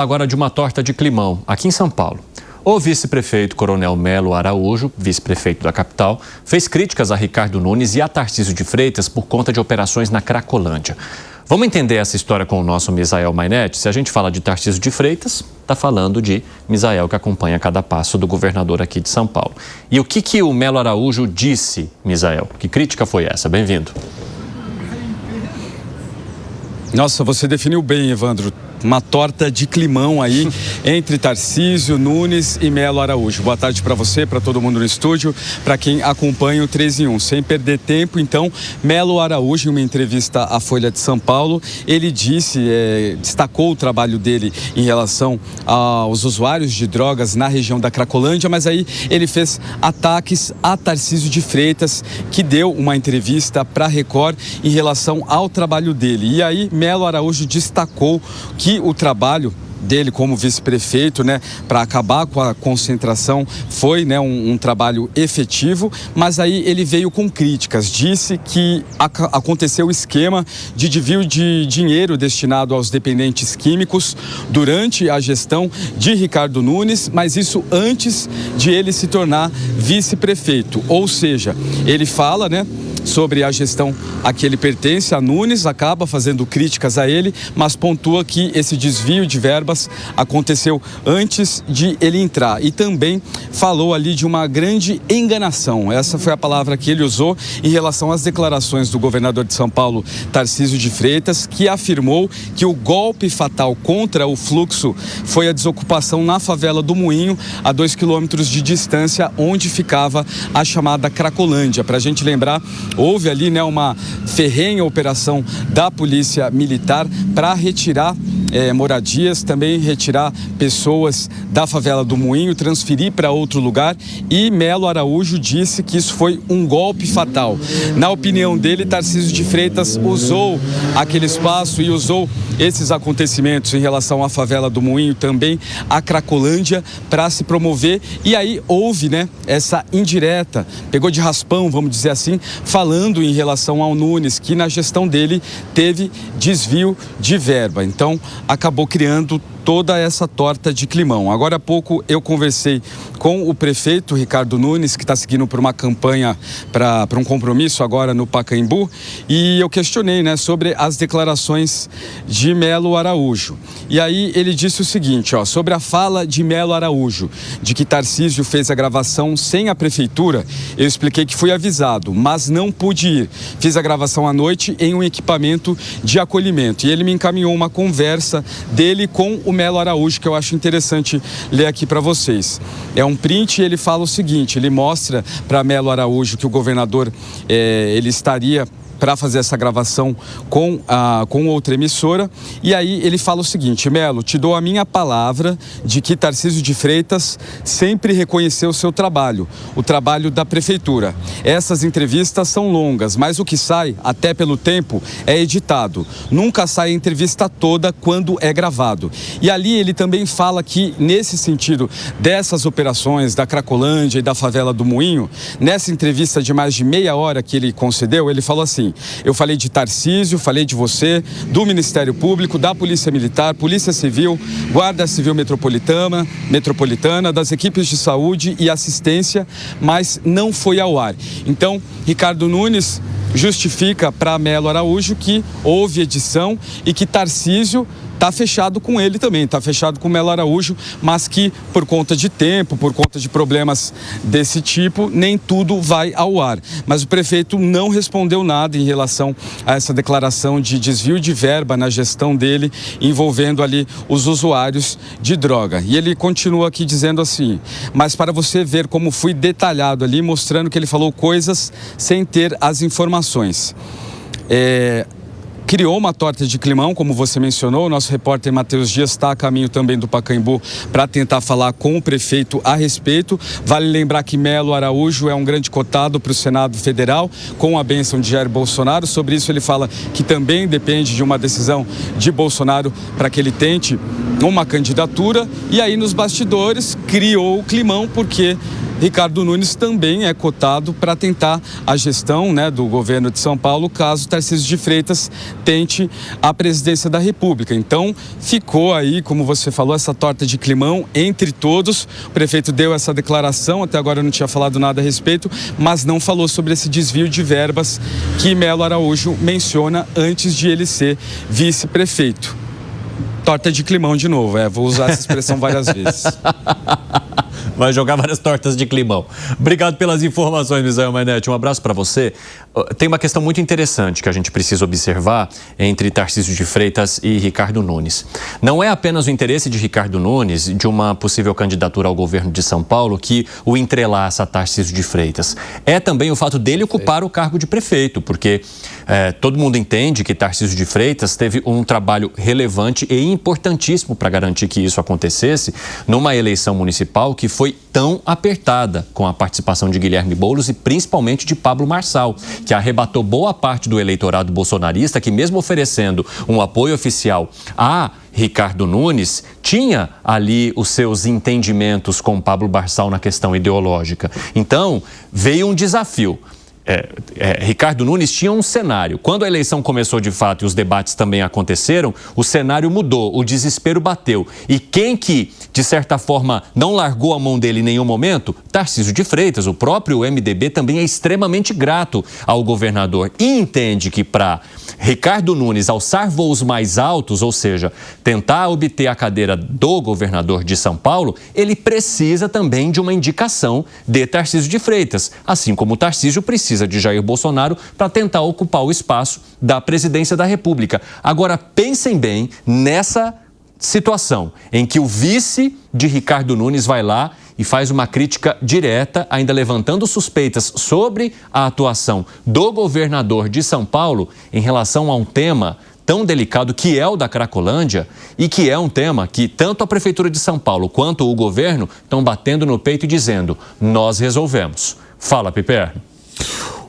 Agora de uma torta de climão, aqui em São Paulo. O vice-prefeito Coronel Melo Araújo, vice-prefeito da capital, fez críticas a Ricardo Nunes e a Tarcísio de Freitas por conta de operações na Cracolândia. Vamos entender essa história com o nosso Misael Mainetti? Se a gente fala de Tarcísio de Freitas, está falando de Misael, que acompanha cada passo do governador aqui de São Paulo. E o que o Melo Araújo disse, Misael? Que crítica foi essa? Bem-vindo. Nossa, você definiu bem, Evandro. Uma torta de climão aí entre Tarcísio, Nunes e Melo Araújo. Boa tarde para você, para todo mundo no estúdio, para quem acompanha o 3 em 1. Sem perder tempo, então, Melo Araújo, em uma entrevista à Folha de São Paulo, ele destacou o trabalho dele em relação aos usuários de drogas na região da Cracolândia, mas aí ele fez ataques a Tarcísio de Freitas, que deu uma entrevista para a Record em relação ao trabalho dele. E aí, Melo Araújo destacou que o trabalho dele como vice-prefeito, para acabar com a concentração foi, um trabalho efetivo, mas aí ele veio com críticas, disse que aconteceu o esquema de desvio de dinheiro destinado aos dependentes químicos durante a gestão de Ricardo Nunes, mas isso antes de ele se tornar vice-prefeito, ou seja, ele fala, sobre a gestão a que ele pertence, a Nunes, acaba fazendo críticas a ele, mas pontua que esse desvio de verbas aconteceu antes de ele entrar. E também falou ali de uma grande enganação. Essa foi a palavra que ele usou em relação às declarações do governador de São Paulo, Tarcísio de Freitas, que afirmou que o golpe fatal contra o fluxo foi a desocupação na favela do Moinho, a 2 quilômetros de distância, onde ficava a chamada Cracolândia. Para a gente lembrar, houve ali uma ferrenha operação da Polícia Militar para retirar moradias, também retirar pessoas da favela do Moinho, transferir para outro lugar, e Melo Araújo disse que isso foi um golpe fatal. Na opinião dele, Tarcísio de Freitas usou aquele espaço e usou esses acontecimentos em relação à favela do Moinho, também a Cracolândia, para se promover, e aí houve essa indireta, pegou de raspão, vamos dizer assim, falando em relação ao Nunes, que na gestão dele teve desvio de verba. Então, acabou criando toda essa torta de climão. Agora há pouco eu conversei com o prefeito Ricardo Nunes, que está seguindo por uma campanha para um compromisso agora no Pacaembu, e eu questionei sobre as declarações de Melo Araújo. E aí ele disse o seguinte, sobre a fala de Melo Araújo, de que Tarcísio fez a gravação sem a prefeitura, eu expliquei que fui avisado, mas não pude ir. Fiz a gravação à noite em um equipamento de acolhimento, e ele me encaminhou uma conversa dele com o Melo Araújo, que eu acho interessante ler aqui para vocês. É um print e ele fala o seguinte, ele mostra para Melo Araújo que o governador, ele estaria para fazer essa gravação com outra emissora, e aí ele fala o seguinte: Melo, te dou a minha palavra de que Tarcísio de Freitas sempre reconheceu o seu trabalho, o trabalho da prefeitura. Essas entrevistas são longas, mas o que sai, até pelo tempo, é editado. Nunca sai a entrevista toda quando é gravado. E ali ele também fala que, nesse sentido dessas operações da Cracolândia e da favela do Moinho, nessa entrevista de mais de meia hora que ele concedeu, ele falou assim: eu falei de Tarcísio, falei de você, do Ministério Público, da Polícia Militar, Polícia Civil, Guarda Civil Metropolitana, das equipes de saúde e assistência, mas não foi ao ar. Então, Ricardo Nunes justifica para Melo Araújo que houve edição e que Tarcísio está fechado com ele também, está fechado com o Melo Araújo, mas que por conta de tempo, por conta de problemas desse tipo, nem tudo vai ao ar. Mas o prefeito não respondeu nada em relação a essa declaração de desvio de verba na gestão dele, envolvendo ali os usuários de droga. E ele continua aqui dizendo assim: mas para você ver como fui detalhado ali, mostrando que ele falou coisas sem ter as informações. Criou uma torta de climão, como você mencionou. O nosso repórter Matheus Dias está a caminho também do Pacaembu para tentar falar com o prefeito a respeito. Vale lembrar que Melo Araújo é um grande cotado para o Senado Federal, com a bênção de Jair Bolsonaro. Sobre isso ele fala que também depende de uma decisão de Bolsonaro para que ele tente uma candidatura. E aí nos bastidores criou o climão porque Ricardo Nunes também é cotado para tentar a gestão, né, do governo de São Paulo, caso Tarcísio de Freitas tente a presidência da República. Então, ficou aí, como você falou, essa torta de climão entre todos. O prefeito deu essa declaração, até agora eu não tinha falado nada a respeito, mas não falou sobre esse desvio de verbas que Melo Araújo menciona antes de ele ser vice-prefeito. Torta de climão de novo, vou usar essa expressão várias vezes. Vai jogar várias tortas de climão. Obrigado pelas informações, Misael Mainetti. Um abraço para você. Tem uma questão muito interessante que a gente precisa observar entre Tarcísio de Freitas e Ricardo Nunes. Não é apenas o interesse de Ricardo Nunes de uma possível candidatura ao governo de São Paulo que o entrelaça a Tarcísio de Freitas. É também o fato dele ocupar o cargo de prefeito, porque todo mundo entende que Tarcísio de Freitas teve um trabalho relevante e importantíssimo para garantir que isso acontecesse numa eleição municipal que foi tão apertada, com a participação de Guilherme Boulos e principalmente de Pablo Marçal, que arrebatou boa parte do eleitorado bolsonarista, que mesmo oferecendo um apoio oficial a Ricardo Nunes, tinha ali os seus entendimentos com Pablo Marçal na questão ideológica. Então, veio um desafio. Ricardo Nunes tinha um cenário. Quando a eleição começou de fato e os debates também aconteceram, o cenário mudou, o desespero bateu. E quem que, de certa forma, não largou a mão dele em nenhum momento? Tarcísio de Freitas. O próprio MDB também é extremamente grato ao governador e entende que para Ricardo Nunes alçar voos mais altos, ou seja, tentar obter a cadeira do governador de São Paulo, ele precisa também de uma indicação de Tarcísio de Freitas, assim como o Tarcísio precisa de Jair Bolsonaro para tentar ocupar o espaço da presidência da República. Agora, pensem bem nessa situação em que o vice de Ricardo Nunes vai lá e faz uma crítica direta, ainda levantando suspeitas sobre a atuação do governador de São Paulo em relação a um tema tão delicado que é o da Cracolândia e que é um tema que tanto a Prefeitura de São Paulo quanto o governo estão batendo no peito e dizendo: nós resolvemos. Fala, Piper.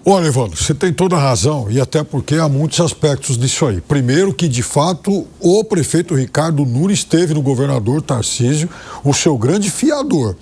Olha, Evandro, você tem toda a razão, e até porque há muitos aspectos disso aí. Primeiro que, de fato, o prefeito Ricardo Nunes teve no governador Tarcísio o seu grande fiador.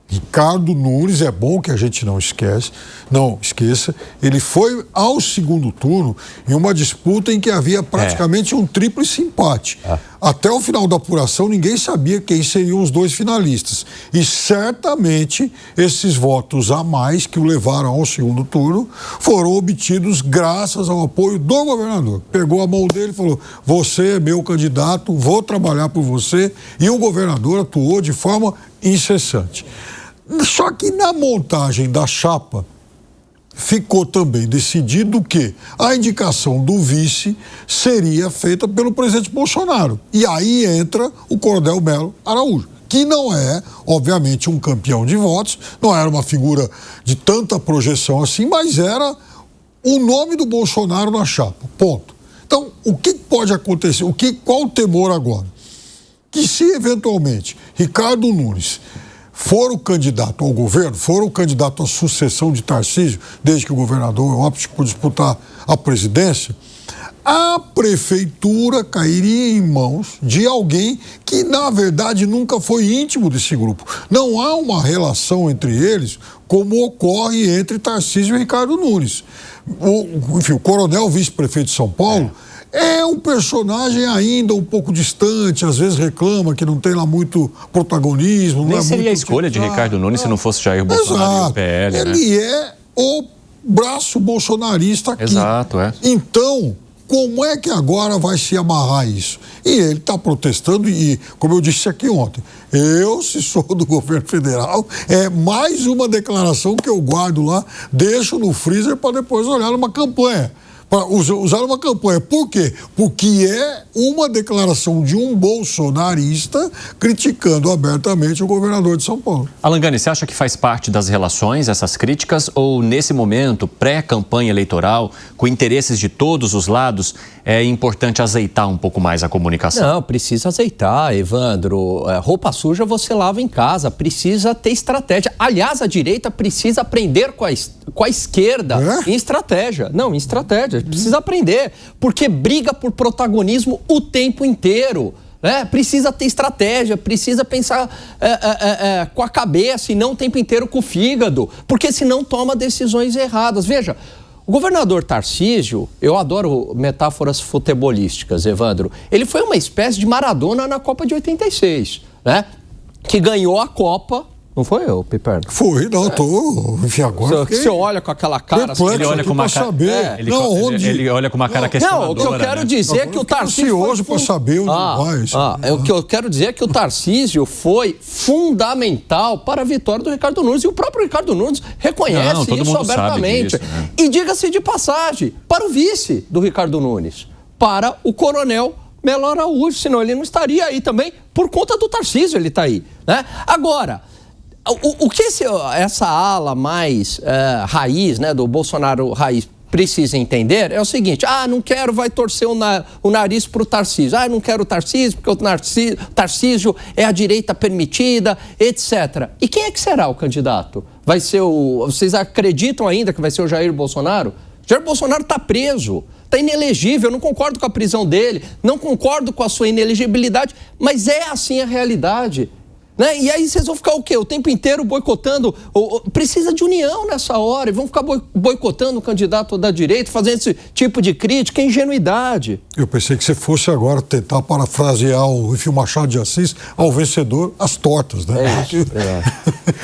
Ricardo Nunes, é bom que a gente não esqueça, ele foi ao segundo turno em uma disputa em que havia praticamente um tríplice empate. Até o final da apuração, ninguém sabia quem seriam os dois finalistas. E certamente esses votos a mais que o levaram ao segundo turno foram obtidos graças ao apoio do governador. Pegou a mão dele e falou: você é meu candidato, vou trabalhar por você. E o governador atuou de forma incessante. Só que na montagem da chapa ficou também decidido que a indicação do vice seria feita pelo presidente Bolsonaro. E aí entra o Coronel Melo Araújo, que não é, obviamente, um campeão de votos, não era uma figura de tanta projeção assim, mas era o nome do Bolsonaro na chapa, ponto. Então, o que pode acontecer? Qual o temor agora? Que se eventualmente Ricardo Nunes for o candidato ao governo, for o candidato à sucessão de Tarcísio, desde que o governador opte por disputar a presidência, a prefeitura cairia em mãos de alguém que, na verdade, nunca foi íntimo desse grupo. Não há uma relação entre eles como ocorre entre Tarcísio e Ricardo Nunes. O coronel vice-prefeito de São Paulo é um personagem ainda um pouco distante, às vezes reclama que não tem lá muito protagonismo. Nem seria a escolha de Ricardo Nunes se não fosse Jair Bolsonaro e o PL, Ele é o braço bolsonarista aqui. Exato, Então, como é que agora vai se amarrar isso? E ele está protestando e, como eu disse aqui ontem, se sou do governo federal, é mais uma declaração que eu guardo lá, deixo no freezer para depois olhar numa campanha. Para usar uma campanha. Por quê? Porque é uma declaração de um bolsonarista criticando abertamente o governador de São Paulo. Alangani, você acha que faz parte das relações essas críticas ou nesse momento, pré-campanha eleitoral, com interesses de todos os lados, é importante azeitar um pouu mais a comunicação? Não, precisa azeitar, Evandro. Roupa suja você lava em casa, precisa ter estratégia. Aliás, a direita precisa aprender com a esquerda em estratégia. Não, em estratégia. Precisa aprender, porque briga por protagonismo o tempo inteiro. né? Precisa ter estratégia, precisa pensar com a cabeça e não o tempo inteiro com o fígado, porque senão toma decisões erradas. Veja, o governador Tarcísio, eu adoro metáforas futebolísticas, Evandro, ele foi uma espécie de Maradona na Copa de 86, né? Que ganhou a Copa. Não foi eu, Piperno? Foi, não, enfim, agora você olha com aquela cara... Ele olha com uma cara... Ele olha com uma cara questionadora. Não, o que eu quero dizer é que o Tarcísio... Ansioso para saber onde vai. O que eu quero dizer é que o Tarcísio foi fundamental para a vitória do Ricardo Nunes. E o próprio Ricardo Nunes reconhece isso abertamente. Disso, né? E diga-se de passagem, para o vice do Ricardo Nunes, para o coronel Melo Araújo, senão ele não estaria aí também, por conta do Tarcísio ele está aí, né? Agora... O que essa ala mais raiz, né, do Bolsonaro raiz, precisa entender é o seguinte: não quero, vai torcer o nariz para o Tarcísio. Não quero o Tarcísio, porque o Tarcísio é a direita permitida, etc. E quem é que será o candidato? Vai ser vocês acreditam ainda que vai ser o Jair Bolsonaro? Jair Bolsonaro está preso, está inelegível, eu não concordo com a prisão dele, não concordo com a sua inelegibilidade, mas é assim a realidade. Né? E aí vocês vão ficar o quê? O tempo inteiro boicotando. Precisa de união nessa hora. E vão ficar boicotando o candidato da direita, fazendo esse tipo de crítica, é ingenuidade. Eu pensei que você fosse agora tentar parafrasear o Machado de Assis, ao vencedor, as tortas, né?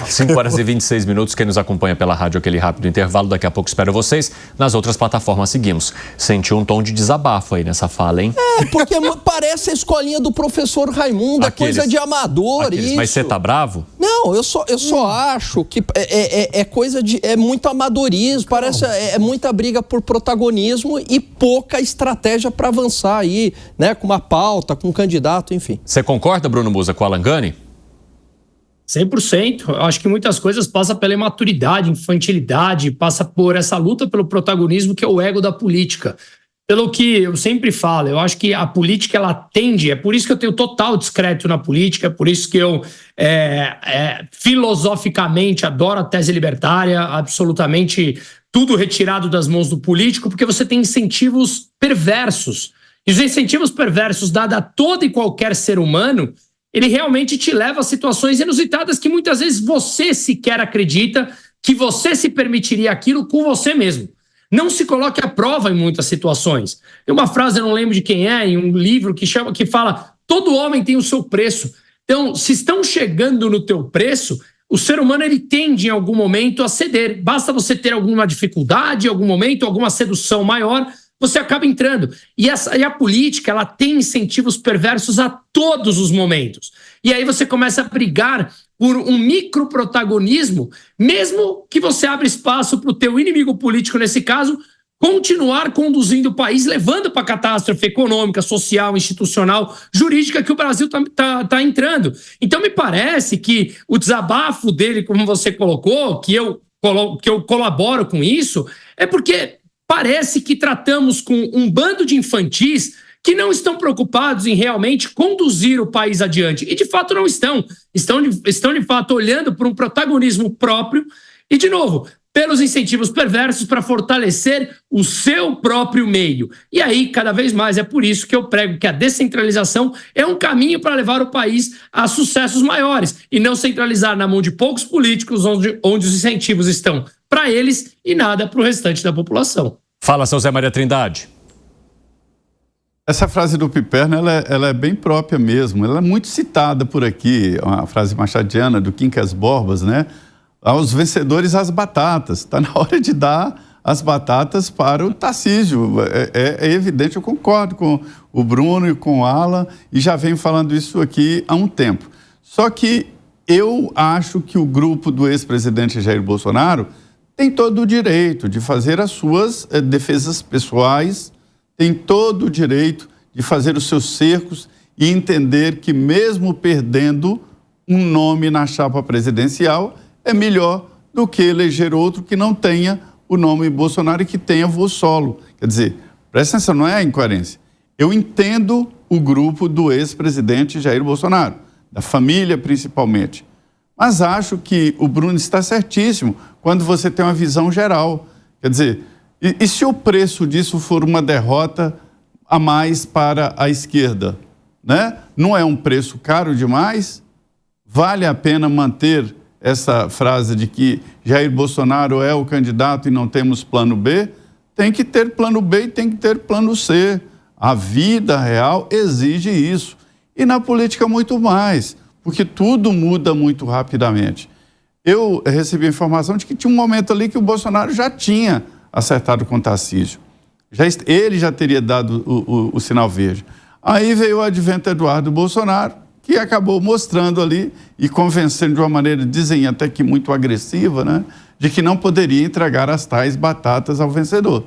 5 horas e 26 minutos. Quem nos acompanha pela rádio, aquele rápido intervalo. Daqui a pouco espero vocês. Nas outras plataformas seguimos. Senti um tom de desabafo aí nessa fala, hein? Porque parece a escolinha do professor Raimundo, coisa de amador. Mas você tá bravo? Não, eu só acho que é coisa de... É muito amadorismo, parece... É muita briga por protagonismo e pouca estratégia para avançar aí, né? Com uma pauta, com um candidato, enfim. Você concorda, Bruno Musa, com o Alan Gani? 100%. Eu acho que muitas coisas passam pela imaturidade, infantilidade, passa por essa luta pelo protagonismo que é o ego da política. Pelo que eu sempre falo, eu acho que a política, ela tende, é por isso que eu tenho total descrédito na política, é por isso que eu filosoficamente adoro a tese libertária, absolutamente tudo retirado das mãos do político, porque você tem incentivos perversos. E os incentivos perversos, dados a todo e qualquer ser humano, ele realmente te leva a situações inusitadas que muitas vezes você sequer acredita que você se permitiria aquilo com você mesmo. Não se coloque à prova em muitas situações. Tem uma frase, eu não lembro de quem é, em um livro que fala: todo homem tem o seu preço. Então, se estão chegando no teu preço, o ser humano ele tende em algum momento a ceder. Basta você ter alguma dificuldade, em algum momento, alguma sedução maior, você acaba entrando. E a política, ela tem incentivos perversos a todos os momentos. E aí você começa a brigar por um microprotagonismo, mesmo que você abra espaço para o teu inimigo político, nesse caso, continuar conduzindo o país, levando para a catástrofe econômica, social, institucional, jurídica que o Brasil tá entrando. Então, me parece que o desabafo dele, como você colocou, que eu colaboro com isso, é porque parece que tratamos com um bando de infantis que não estão preocupados em realmente conduzir o país adiante. E, de fato, não estão. Estão de fato, olhando por um protagonismo próprio e, de novo, pelos incentivos perversos para fortalecer o seu próprio meio. E aí, cada vez mais, é por isso que eu prego que a descentralização é um caminho para levar o país a sucessos maiores e não centralizar na mão de poucos políticos onde os incentivos estão para eles e nada para o restante da população. Fala, seu Zé Maria Trindade. Essa frase do Piperno, ela é bem própria mesmo. Ela é muito citada por aqui, uma frase machadiana do Quincas Borbas, né? Aos vencedores as batatas. Está na hora de dar as batatas para o Tarcísio. É evidente, eu concordo com o Bruno e com o Alan e já venho falando isso aqui há um tempo. Só que eu acho que o grupo do ex-presidente Jair Bolsonaro tem todo o direito de fazer as suas defesas pessoais, tem todo o direito de fazer os seus cercos e entender que mesmo perdendo um nome na chapa presidencial, é melhor do que eleger outro que não tenha o nome Bolsonaro e que tenha voo solo. Quer dizer, presta atenção, não é incoerência. Eu entendo o grupo do ex-presidente Jair Bolsonaro, da família principalmente, mas acho que o Bruno está certíssimo quando você tem uma visão geral. Quer dizer, e se o preço disso for uma derrota a mais para a esquerda? né? Não é um preço caro demais? Vale a pena manter essa frase de que Jair Bolsonaro é o candidato e não temos plano B? Tem que ter plano B e tem que ter plano C. A vida real exige isso. E na política muito mais, porque tudo muda muito rapidamente. Eu recebi a informação de que tinha um momento ali que o Bolsonaro já tinha acertado com o Tarcísio. Ele já teria dado o sinal verde. Aí veio o advento Eduardo Bolsonaro, que acabou mostrando ali e convencendo de uma maneira, dizem até que muito agressiva, né, de que não poderia entregar as tais batatas ao vencedor.